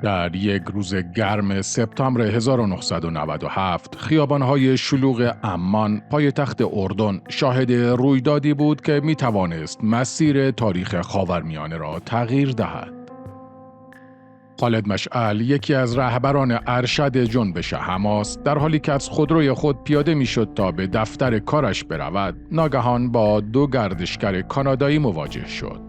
در یک روز گرم سپتامبر 1997 خیابان‌های شلوغ عمان پایتخت اردن شاهد رویدادی بود که می‌توانست مسیر تاریخ خاورمیانه را تغییر دهد. خالد مشعل، یکی از رهبران ارشد جنبش حماس، در حالی که از خودروی خود پیاده می‌شد تا به دفتر کارش برود، ناگهان با دو گردشگر کانادایی مواجه شد.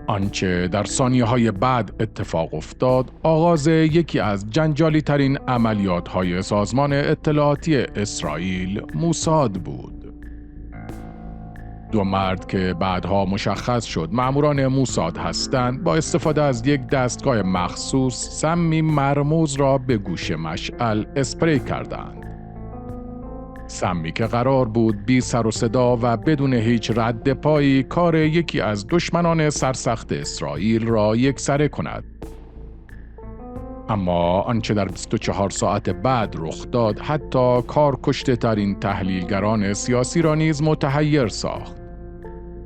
آنچه در ثانیه‌های بعد اتفاق افتاد، آغاز یکی از جنجالی ترین عملیات‌های سازمان اطلاعاتی اسرائیل، موساد بود. دو مرد که بعدها مشخص شد مأموران موساد هستند، با استفاده از یک دستگاه مخصوص سمی مرموز را به گوش مشعل اسپری کردند. سمی که قرار بود بی سر و صدا و بدون هیچ رد پایی کار یکی از دشمنان سرسخت اسرائیل را یکسره کند. اما آنچه در 24 ساعت بعد رخ داد حتی کارکشته ترین تحلیلگران سیاسی را نیز متحیر ساخت.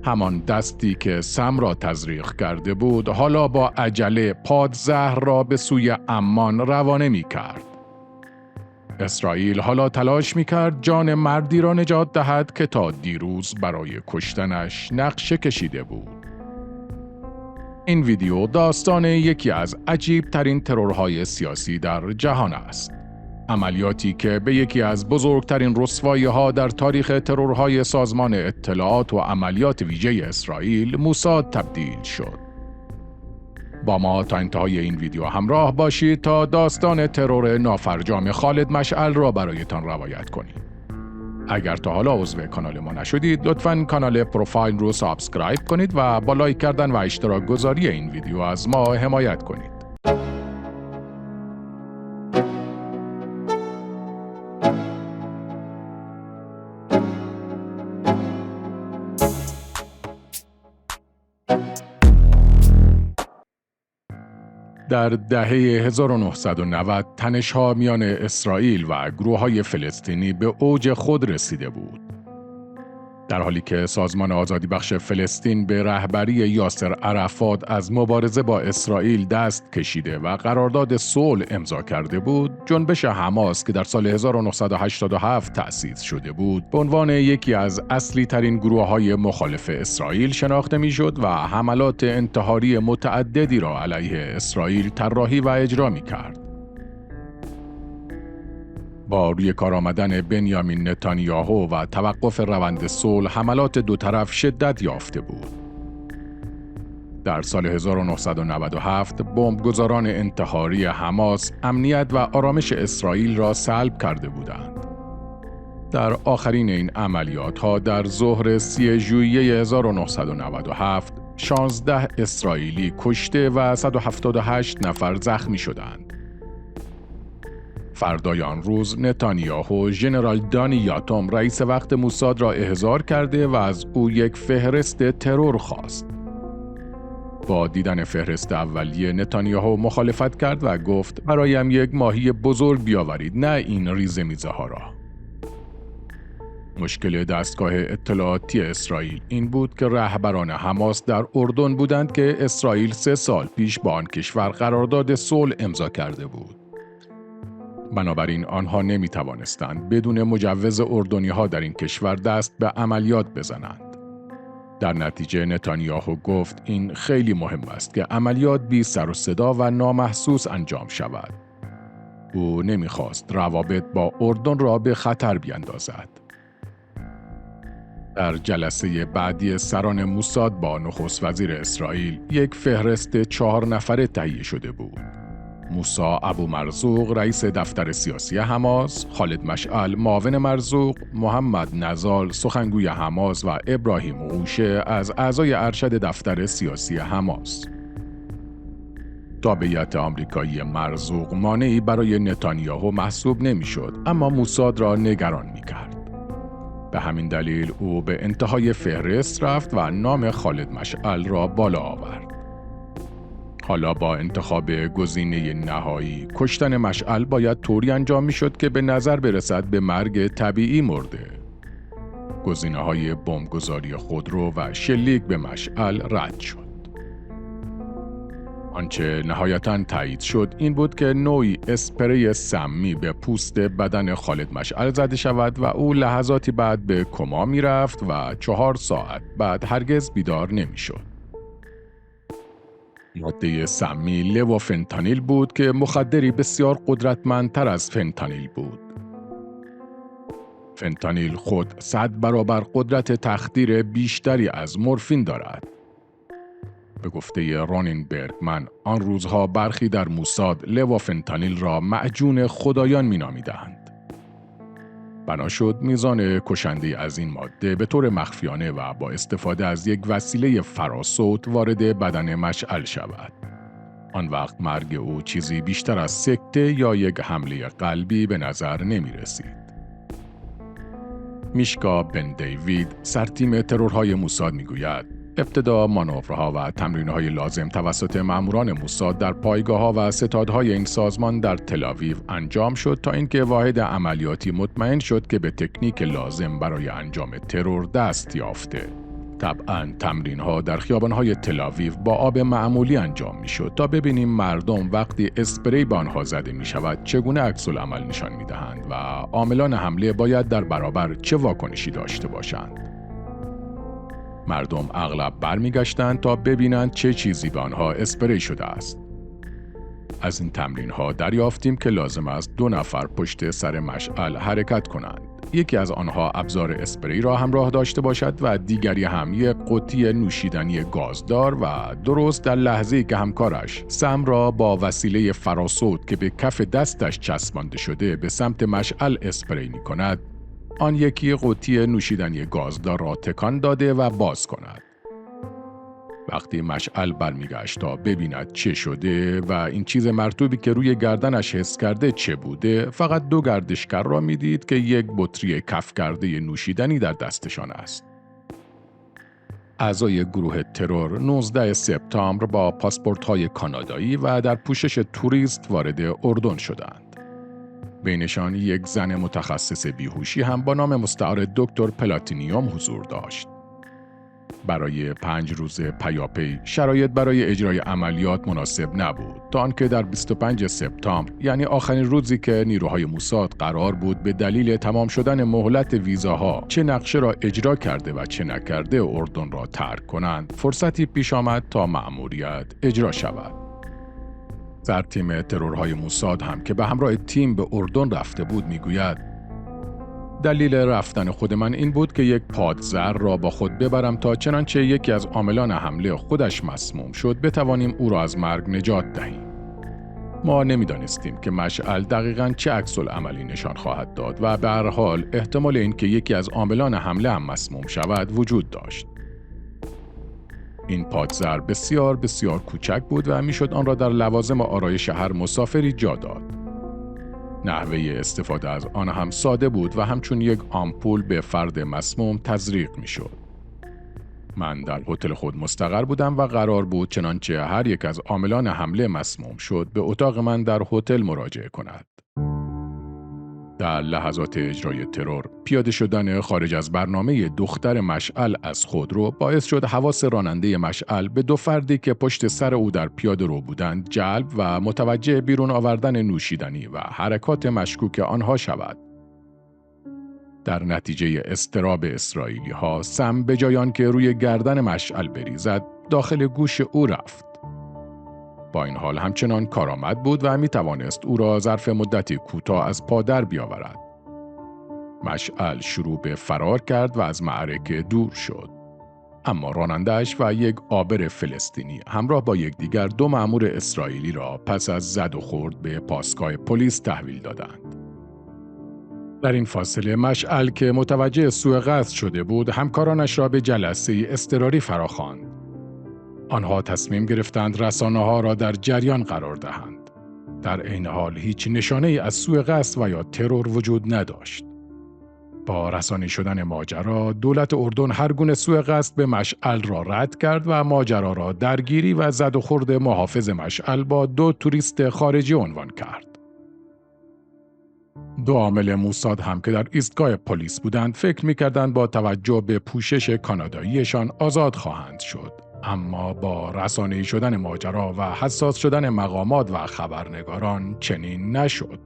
همان دستی که سم را تزریق کرده بود حالا با عجله پادزهر را به سوی عمان روانه می کرد. اسرائیل حالا تلاش می‌کرد جان مردی را نجات دهد که تا دیروز برای کشتنش نقشه کشیده بود. این ویدیو داستان یکی از عجیب ترین ترورهای سیاسی در جهان است. عملیاتی که به یکی از بزرگترین رسوایی‌ها در تاریخ ترورهای سازمان اطلاعات و عملیات ویژه اسرائیل، موساد، تبدیل شد. با ما تا انتهای این ویدیو همراه باشید تا داستان ترور نافرجام خالد مشعل را برایتان روایت کنیم. اگر تا حالا عضو کانال ما نشدید، لطفاً کانال پروفایل رو سابسکرایب کنید و با لایک کردن و اشتراک گذاری این ویدیو از ما حمایت کنید. در دهه 1990 تنش‌ها میان اسرائیل و گروه‌های فلسطینی به اوج خود رسیده بود. در حالی که سازمان آزادی بخش فلسطین به رهبری یاسر عرفات از مبارزه با اسرائیل دست کشیده و قرارداد صلح امضا کرده بود، جنبش حماس که در سال 1987 تأسیس شده بود، به عنوان یکی از اصلی ترین گروه‌های مخالف اسرائیل شناخته می‌شد و حملات انتحاری متعددی را علیه اسرائیل طراحی و اجرا می‌کرد. با روی کار آمدن بنیامین نتانیاهو و توقف روند صلح، حملات دو طرف شدت یافته بود. در سال 1997 بمبگذاران انتحاری حماس امنیت و آرامش اسرائیل را سلب کرده بودند. در آخرین این عملیات‌ها در ظهر 30 ژوئیه 1997 16 اسرائیلی کشته و 178 نفر زخمی شدند. فردای آن روز نتانیاهو ژنرال دانی یاتوم رئیس وقت موساد را احضار کرده و از او یک فهرست ترور خواست. با دیدن فهرست اولیه نتانیاهو مخالفت کرد و گفت برایم یک ماهی بزرگ بیاورید، نه این ریزه میزه ها را. مشکل دستگاه اطلاعاتی اسرائیل این بود که رهبران حماس در اردن بودند که اسرائیل 3 سال پیش با آن کشور قرارداد صلح امضا کرده بود. بنابراین آنها نمی توانستند بدون مجوز اردنی‌ها در این کشور دست به عملیات بزنند. در نتیجه نتانیاهو گفت این خیلی مهم است که عملیات بی سر و صدا و نامحسوس انجام شود. او نمی‌خواست روابط با اردن را به خطر بیندازد. در جلسه بعدی سران موساد با نخست وزیر اسرائیل یک فهرست 4 نفره تهیه شده بود. موسی ابو مرزوق رئیس دفتر سیاسی حماس، خالد مشعل معاون مرزوق، محمد نزال سخنگوی حماس و ابراهیم اوشه از اعضای ارشد دفتر سیاسی حماس. تابعیت آمریکایی مرزوق مانعی برای نتانیاهو محسوب نمی‌شد، اما موساد را نگران می‌کرد. به همین دلیل او به انتهای فهرست رفت و نام خالد مشعل را بالا آورد. حالا با انتخاب گزینه نهایی، کشتن مشعل باید طوری انجام می‌شد که به نظر برسد به مرگ طبیعی مرده. گزینه‌های بمبگذاری خودرو و شلیک به مشعل رد شد. آنچه نهایتاً تایید شد این بود که نوعی اسپری سمی به پوست بدن خالد مشعل زده شود و او لحظاتی بعد به کما می رفت و 4 ساعت بعد هرگز بیدار نمی شد. ماده سمی لوفنتانیل بود که مخدری بسیار قدرتمندتر از فنتانیل بود. فنتانیل خود 100 برابر قدرت تخدیر بیشتری از مورفین دارد. به گفته رونین برگمن، آن روزها برخی در موساد لوفنتانیل را معجون خدایان می‌نامیدند. بنا شد میزان کشنده از این ماده به طور مخفیانه و با استفاده از یک وسیله فراسوت وارد بدن مشعل شود. آن وقت مرگ او چیزی بیشتر از سکته یا یک حمله قلبی به نظر نمی رسید. میشکا بن دیوید، سرتیم ترورهای موساد میگوید ابتدا مانورها و تمرین‌های لازم توسط ماموران موساد در پایگاه‌ها و ستادهای این سازمان در تل‌آویو انجام شد تا اینکه واحد عملیاتی مطمئن شد که به تکنیک لازم برای انجام ترور دست یافته. طبعاً تمرین‌ها در خیابان‌های تل‌آویو با آب معمولی انجام می‌شد تا ببینیم مردم وقتی اسپری به آنها زده می‌شود چگونه عکس‌العمل نشان می‌دهند و عاملان حمله باید در برابر چه واکنشی داشته باشند. مردم اغلب برمیگشتند تا ببینند چه چیزی به آنها اسپری شده است. از این تمرین‌ها دریافتیم که لازم است 2 نفر پشت سر مشعل حرکت کنند. یکی از آنها ابزار اسپری را همراه داشته باشد و دیگری هم یک قوطی نوشیدنی گازدار و درست در لحظه‌ای که همکارش سم را با وسیله فراسوت که به کف دستش چسبانده شده به سمت مشعل اسپری می‌کند، آن یکی قوطی نوشیدنی گازدار را تکان داده و باز کند. وقتی مشعل برمیگشت تا ببیند چه شده و این چیز مرطوبی که روی گردنش حس کرده چه بوده، فقط 2 گردشگر را میدید که یک بطری کف کرده نوشیدنی در دستشان است. اعضای گروه ترور 19 سپتامبر با پاسپورت‌های کانادایی و در پوشش توریست وارد اردن شدند. بینشان یک زن متخصص بیهوشی هم با نام مستعار دکتر پلاتینیوم حضور داشت. برای 5 روز پیاپی شرایط برای اجرای عملیات مناسب نبود تا آنکه در 25 سپتامبر، یعنی آخرین روزی که نیروهای موساد قرار بود به دلیل تمام شدن مهلت ویزاها چه نقشه را اجرا کرده و چه نکرده اردن را ترک کنند، فرصتی پیش آمد تا مأموریت اجرا شود. سرتیم ترورهای موساد هم که به همراه تیم به اردن رفته بود میگوید دلیل رفتن خود من این بود که یک پادزر را با خود ببرم تا چنانچه یکی از عاملان حمله خودش مسموم شد بتوانیم او را از مرگ نجات دهیم. ما نمیدانستیم که مشعل دقیقاً چه عکس‌العملی نشان خواهد داد و به هر حال احتمال اینکه یکی از عاملان حمله هم مسموم شود وجود داشت. این پادزر بسیار بسیار کوچک بود و میشد آن را در لوازم آرایش هر مسافری جا داد. نحوه استفاده از آن هم ساده بود و همچون یک آمپول به فرد مسموم تزریق میشد. من در هتل خود مستقر بودم و قرار بود چنانچه هر یک از عاملان حمله مسموم شد به اتاق من در هتل مراجعه کند. در لحظات اجرای ترور، پیاده شدن خارج از برنامه دختر مشعل از خودرو باعث شد حواس راننده مشعل به 2 فردی که پشت سر او در پیاده رو بودند جلب و متوجه بیرون آوردن نوشیدنی و حرکات مشکوک آنها شود. در نتیجه اضطراب اسرائیلی‌ها، سم به جای آنکه روی گردن مشعل بریزد، داخل گوش او رفت. با این حال همچنان کارآمد بود و می توانست او را ظرف مدتی کوتاه از پا در بیاورد. مشعل شروع به فرار کرد و از معرکه دور شد. اما راننده‌اش و یک عابر فلسطینی همراه با یکدیگر 2 مأمور اسرائیلی را پس از زد و خورد به پاسگاه پلیس تحویل دادند. در این فاصله مشعل که متوجه سوء قصد شده بود، همکارانش را به جلسه اضطراری فراخواند. آنها تصمیم گرفتند رسانه‌ها را در جریان قرار دهند. در عین حال هیچ نشانه‌ای از سوء قصد و یا ترور وجود نداشت. با رسانی شدن ماجرا، دولت اردن هر گونه سوء قصد به مشعل را رد کرد و ماجرا را درگیری و زد و خورد محافظ مشعل با 2 توریست خارجی عنوان کرد. 2 عامل موساد هم که در ایستگاه پلیس بودند فکر می‌کردند با توجه به پوشش کاناداییشان آزاد خواهند شد. اما با رسانه‌ای شدن ماجرا و حساس شدن مقامات و خبرنگاران چنین نشد.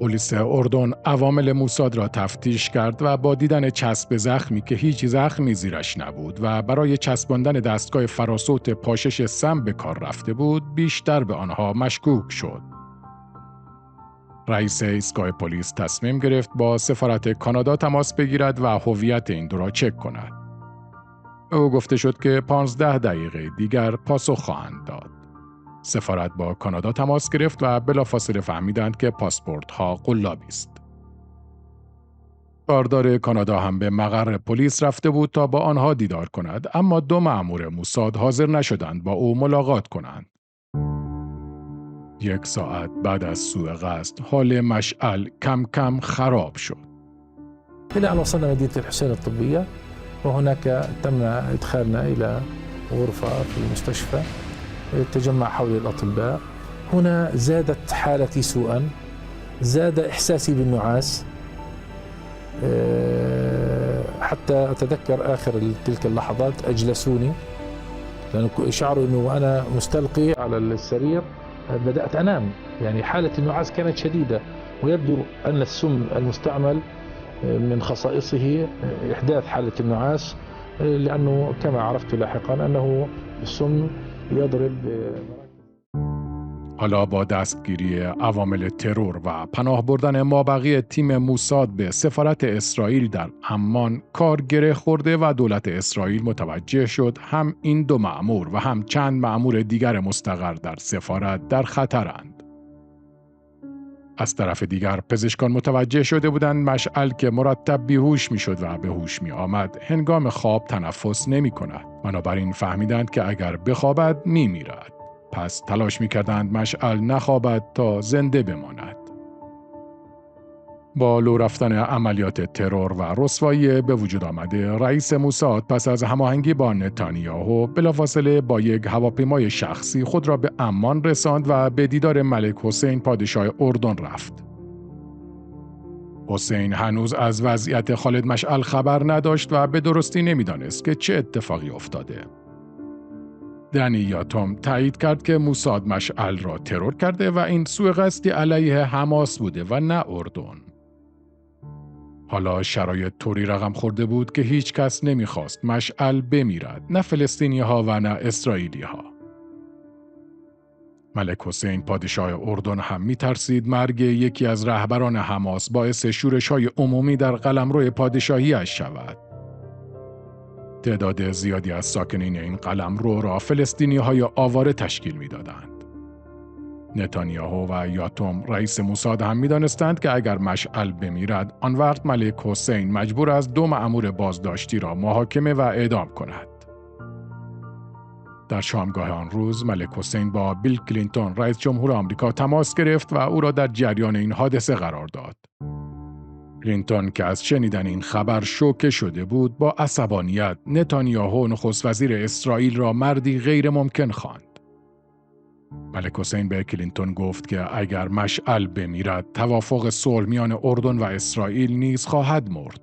پلیس اردن عوامل موساد را تفتیش کرد و با دیدن چسب زخمی که هیچ زخمی زیرش نبود و برای چسباندن دستگاه فراسوت پاشش سم به کار رفته بود، بیشتر به آنها مشکوک شد. رئیس ایستگاه پلیس تصمیم گرفت با سفارت کانادا تماس بگیرد و هویت این دو را چک کند. به او گفته شد که 15 دقیقه دیگر پاسخ خواهند داد. سفارت با کانادا تماس گرفت و بلافاصله فهمیدند که پاسپورت‌ها قلابی است. کاردار کانادا هم به مقر پلیس رفته بود تا با آنها دیدار کند، اما 2 مأمور موساد حاضر نشدند با او ملاقات کنند. 1 ساعت بعد از سوء قصد، حال مشعل کم کم خراب شد. إلى أن وصلنا مدينة الحسين الطبية، وهناك تم إدخالنا إلى غرفة في المستشفى، تجمع حولي الأطباء. هنا زادت حالتي سوءا، زاد إحساسي بالنعاس، حتى أتذكر آخر تلك اللحظات أجلسوني، لأن شعروا أنه وأنا مستلقي على السرير بدأت أنام، يعني حالة النعاس كانت شديدة، ويبدو أن السم المستعمل من خصائصه إحداث حالة النعاس، لأنه كما عرفت لاحقا أنه السم يضرب. حالا با دستگیری عوامل ترور و پناه بردن مابقی تیم موساد به سفارت اسرائیل در عمان کار گره خورده و دولت اسرائیل متوجه شد هم این 2 مأمور و هم چند مأمور دیگر مستقر در سفارت در خطرند. از طرف دیگر پزشکان متوجه شده بودند مشعل که مرتب بیهوش میشد و به هوش می آمد هنگام خواب تنفس نمی کند. بنابراین فهمیدند که اگر بخوابد می میرد. پس تلاش می کردند مشعل نخوابد تا زنده بماند. با لو رفتن عملیات ترور و رسوایی به وجود آمده، رئیس موساد پس از هماهنگی با نتانیاهو بلافاصله با یک هواپیمای شخصی خود را به عمان رساند و به دیدار ملک حسین پادشاه اردن رفت. حسین هنوز از وضعیت خالد مشعل خبر نداشت و به درستی نمیدانست که چه اتفاقی افتاده. دنی یاتوم تایید کرد که موساد مشعل را ترور کرده و این سوء قصدی علیه حماس بوده و نه اردن. حالا شرایط طوری رقم خورده بود که هیچ کس نمیخواست مشعل بمیرد، نه فلسطینی ها و نه اسرائیلی ها. ملک حسین پادشاه اردن هم میترسید مرگ یکی از رهبران حماس باعث شورش های عمومی در قلمرو پادشاهیش شود. تعداد زیادی از ساکنین این قلمرو را فلسطینی های آواره تشکیل میدادند. نتانیاهو و یاتوم رئیس موساد هم می‌دانستند که اگر مشعل بمیرد، آن وقت ملک حسین مجبور است 2 مأمور بازداشتی را محاکمه و اعدام کند. در شامگاه آن روز ملک حسین با بیل کلینتون رئیس جمهور آمریکا تماس گرفت و او را در جریان این حادثه قرار داد. کلینتون که از شنیدن این خبر شوکه شده بود، با عصبانیت نتانیاهو نخست وزیر اسرائیل را مردی غیر ممکن خواند. ملک حسین به کلینتون گفت که اگر مشعل بمیرد، توافق صلح میان اردن و اسرائیل نیز خواهد مرد.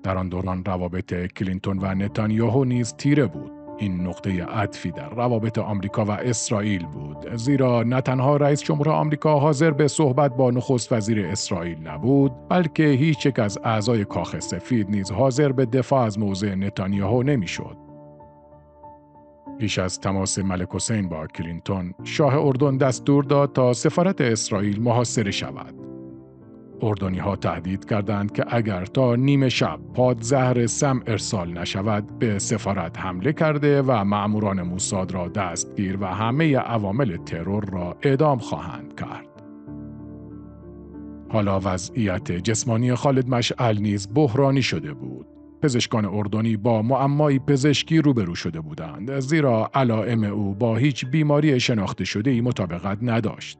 در آن دوران روابط کلینتون و نتانیاهو نیز تیره بود. این نقطه عطفی در روابط آمریکا و اسرائیل بود، زیرا نه تنها رئیس جمهور آمریکا حاضر به صحبت با نخست وزیر اسرائیل نبود، بلکه هیچ یک از اعضای کاخ سفید نیز حاضر به دفاع از موضع نتانیاهو نمیشد. پیش از تماس ملک حسین با کلینتون، شاه اردن دستور داد تا سفارت اسرائیل محاصره شود. اردنی‌ها تهدید کردند که اگر تا نیم شب پادزهر سم ارسال نشود، به سفارت حمله کرده و مأموران موساد را دستگیر و همه عوامل ترور را اعدام خواهند کرد. حالا وضعیت جسمانی خالد مشعل نیز بحرانی شده بود. پزشکان اردنی با معمای پزشکی روبرو شده بودند، زیرا علائم او با هیچ بیماری شناخته شده‌ای مطابقت نداشت.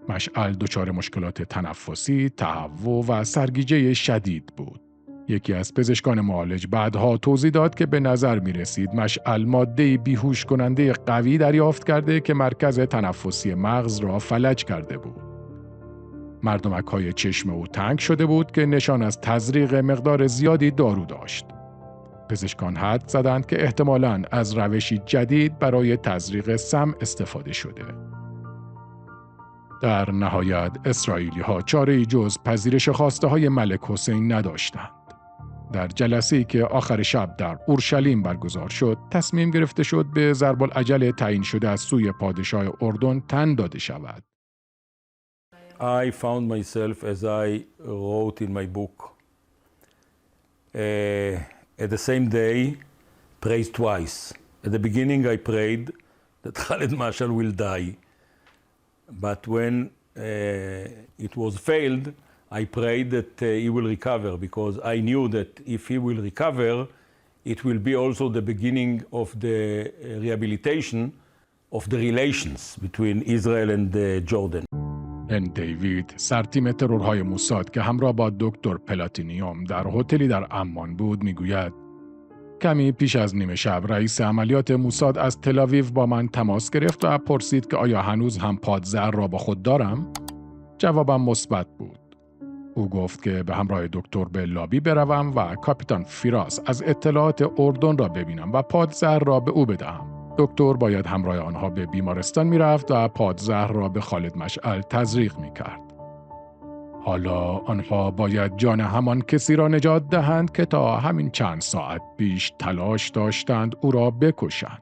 مشعل دچار مشکلات تنفسی، تهوع و سرگیجه شدید بود. یکی از پزشکان معالج بعدها توضیح داد که به نظر می رسید مشعل ماده بیهوش کننده قوی دریافت کرده که مرکز تنفسی مغز را فلج کرده بود. مردمک‌های چشم او تنگ شده بود که نشان از تزریق مقدار زیادی دارو داشت. پزشکان حد زدند که احتمالاً از روشی جدید برای تزریق سم استفاده شده. در نهایت اسرائیلی‌ها چاره‌ای جز پذیرش خواسته‌های ملک حسین نداشتند. در جلسه‌ای که آخر شب در اورشلیم برگزار شد، تصمیم گرفته شد به ضرب العجل تعیین شده از سوی پادشاه اردن تن داده شود. I found myself, as I wrote in my book, at the same day, prayed twice. At the beginning, I prayed that Khaled Mashal will die. But when it was failed, I prayed that he will recover, because I knew that if he will recover, it will be also the beginning of the rehabilitation of the relations between Israel and Jordan. بن دیوید، سرتیم ترورهای موساد که همراه با دکتر پلاتینیوم در هتلی در عمان بود، میگوید کمی پیش از نیمه شب رئیس عملیات موساد از تل‌آویو با من تماس گرفت و پرسید که آیا هنوز هم پادزهر را با خود دارم؟ جوابم مثبت بود. او گفت که به همراه دکتر به لابی بروم و کاپیتان فیراس از اطلاعات اردن را ببینم و پادزهر را به او بدهم. دکتر باید همراه آنها به بیمارستان میرفت و پادزهر را به خالد مشعل تزریق میکرد. حالا آنها باید جان همان کسی را نجات دهند که تا همین چند ساعت پیش تلاش داشتند او را بکشند.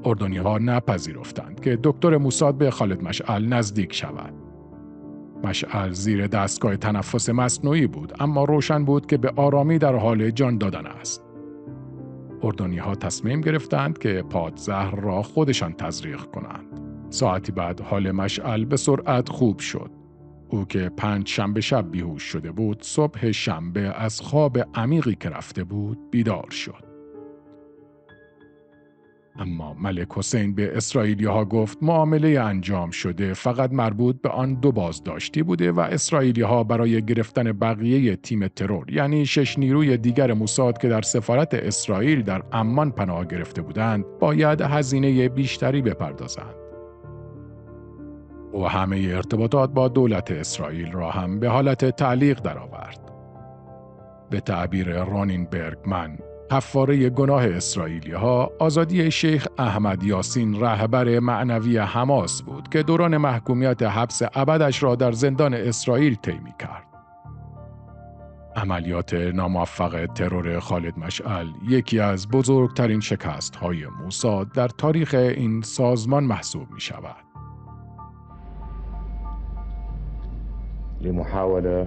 اردنی‌ها نپذیرفتند که دکتر موساد به خالد مشعل نزدیک شود. مشعل زیر دستگاه تنفس مصنوعی بود، اما روشن بود که به آرامی در حال جان دادن است. اردنی‌ها تصمیم گرفتند که پادزهر را خودشان تزریق کنند. ساعتی بعد حال مشعل به سرعت خوب شد. او که 5 شنبه شب بیهوش شده بود، صبح شنبه از خواب عمیقی که رفته بود بیدار شد. اما ملک حسین به اسرائیلی‌ها گفت معامله انجام شده فقط مربوط به آن 2 بازداشتی بوده و اسرائیلی‌ها برای گرفتن بقیه تیم ترور، یعنی 6 نیروی دیگر موساد که در سفارت اسرائیل در عمان پناه گرفته بودند، باید هزینه بیشتری بپردازند. و همه ارتباطات با دولت اسرائیل را هم به حالت تعلیق درآورد. به تعبیر رانین برگمن، کفاره گناه اسرائیلی‌ها آزادی شیخ احمد یاسین، رهبر معنوی حماس بود که دوران محکومیت حبس ابدش را در زندان اسرائیل طی می‌کرد. عملیات ناموفق ترور خالد مشعل یکی از بزرگترین شکست‌های موساد در تاریخ این سازمان محسوب می‌شود. لمحاولة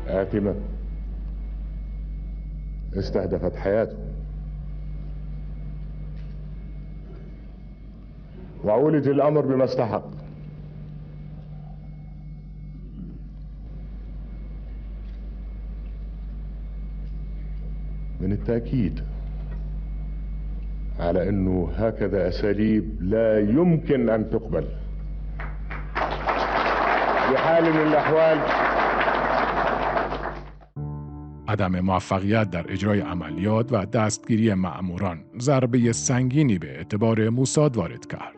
آثمة استهدفت حياته، وعولج الأمر بما استحق. من التأكيد على أنه هكذا أساليب لا يمكن أن تقبل بحال من الأحوال. عدم موفقیت در اجرای عملیات و دستگیری مأموران ضربه سنگینی به اعتبار موساد وارد کرد.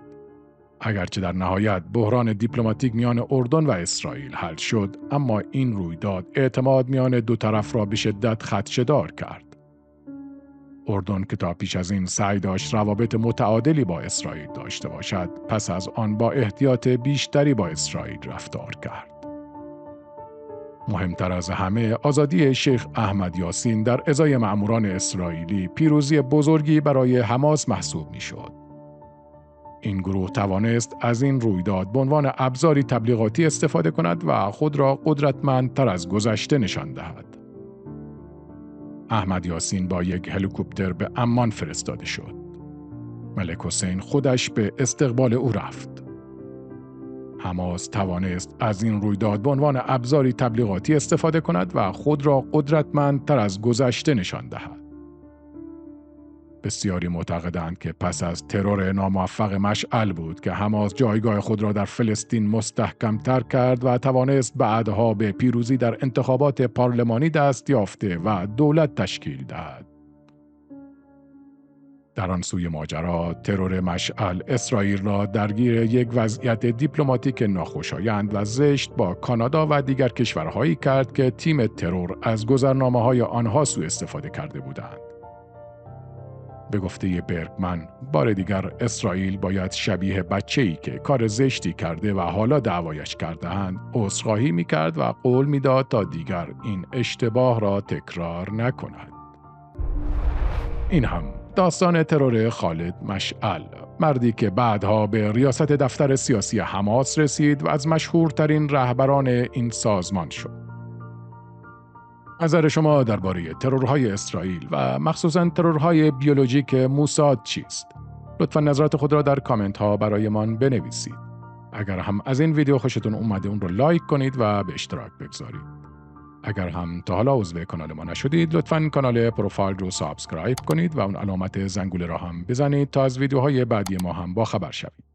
اگرچه در نهایت بحران دیپلماتیک میان اردن و اسرائیل حل شد، اما این رویداد اعتماد میان 2 طرف را به شدت خدشه‌دار کرد. اردن که تا پیش از این سعی داشت روابط متعادلی با اسرائیل داشته باشد، پس از آن با احتیاط بیشتری با اسرائیل رفتار کرد. مهمتر از همه، آزادی شیخ احمد یاسین در ازای مأموران اسرائیلی پیروزی بزرگی برای حماس محسوب می‌شد. این گروه توانست از این رویداد به عنوان ابزاری تبلیغاتی استفاده کند و خود را قدرتمندتر از گذشته نشان دهد. احمد یاسین با یک هلیکوپتر به عمان فرستاده شد. ملک حسین خودش به استقبال او رفت. حماس توانست از این رویداد به عنوان ابزاری تبلیغاتی استفاده کند و خود را قدرتمندتر از گذشته نشان دهد. بسیاری معتقدند که پس از ترور ناموفق مشعل بود که حماس جایگاه خود را در فلسطین مستحکم‌تر کرد و توانست بعدها به پیروزی در انتخابات پارلمانی دست یافته و دولت تشکیل دهد. در آن سوی ماجرا، ترور مشعل اسرائیل را درگیر یک وضعیت دیپلماتیک ناخوشایند و زشت با کانادا و دیگر کشورهایی کرد که تیم ترور از گذرنامه‌های آنها سوء استفاده کرده بودند. به گفته برگمن، بار دیگر اسرائیل باید شبیه بچه‌ای که کار زشتی کرده و حالا دعوایش کرده‌اند، عذرخواهی می‌کرد و قول می‌داد تا دیگر این اشتباه را تکرار نکند. این هم داستان ترور خالد مشعل، مردی که بعدها به ریاست دفتر سیاسی حماس رسید و از مشهورترین رهبران این سازمان شد. نظر شما درباره ترورهای اسرائیل و مخصوصاً ترورهای بیولوژیک موساد چیست؟ لطفاً نظرات خود را در کامنت ها برایمان بنویسید. اگر هم از این ویدیو خوشتون اومده اون رو لایک کنید و به اشتراک بگذارید. اگر هم تا حالا عضو کانال ما نشدید، لطفاً کانال پروفایل رو سابسکرایب کنید و اون علامت زنگوله را هم بزنید تا از ویدیوهای بعدی ما هم باخبر شوید.